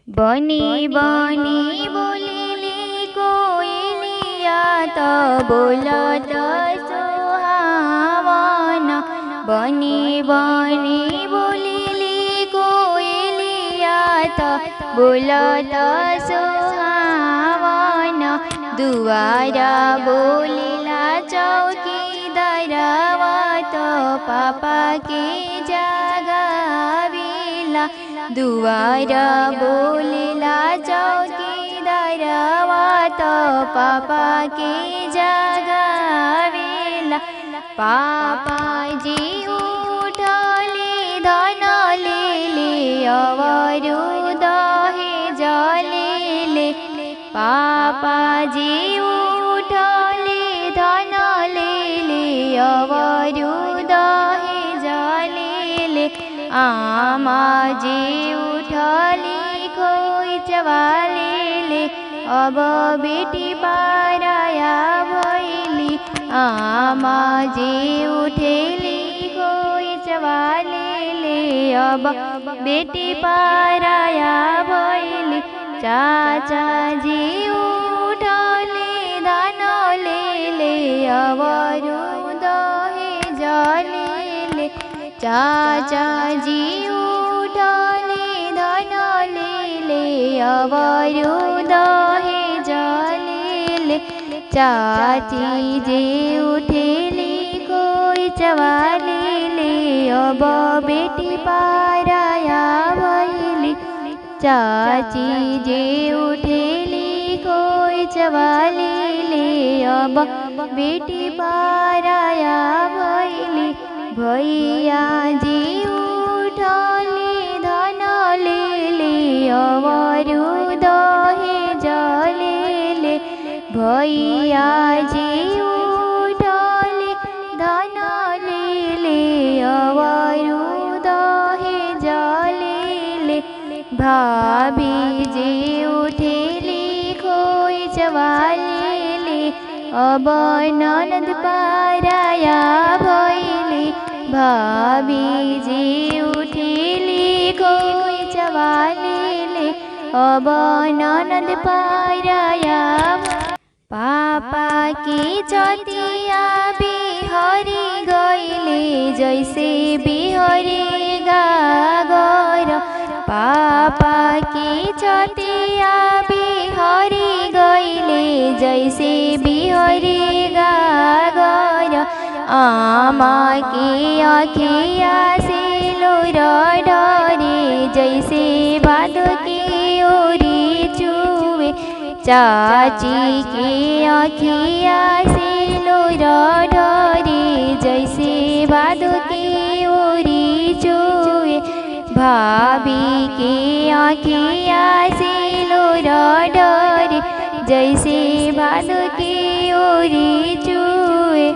बनी बनी बोलिली कोयलिया तो बोलत सुहावन। बनी बनी बोलिली कोयलिया तो बोलत सुहावन। दुआरा बोलिला चौकीदारवा तो पापा के जगावेला। दुआरा बोलिला चौकीदारवा तो पापा के जगावेला। पापा जी उठले धन लेले अवरु दहेज लेले। पापा जी उठले धन लेले अवरु दहेज लेले। आमा जी उठली खोइचवा लेले अब बेटी पराया भइली। आमा जी उठली खोइचवा लेले अब बेटी पराया भइली। चाचा जी उठले धन लेले अवरु दहेज लेले। चाचा जी उठले धन लेले अवरु दहेज लेले। चाची जी उठली खोइचवा लेले अब बेटी पराया भइली। चाची जी उठली खोइचवा लेले अब बेटी पराया भइली। भैया जी उठले धन लेले अवरु दहेज लेले। भैया जी उठले धन लेले अवरु दहेज लेले। भाभी जी उठली खोइचवा लेले अब ननद पराया भइली। भाभी जी उठली खोइचवा लेले अब ननद पराया। पापा की चतिया बिहरी गइले जैसे बिहरी गागर। पापा की चतिया बिहरी गइले जैसे बिहरी गागर। आमा की आँखिया से लोर ढरे जैसे भादो की ओरी चुए। चाची की आँखिया से लोर ढरे जैसे भादो की ओरी चुए। भाभी की आँखिया से लोर ढरे जैसे भादो की ओरी चुए।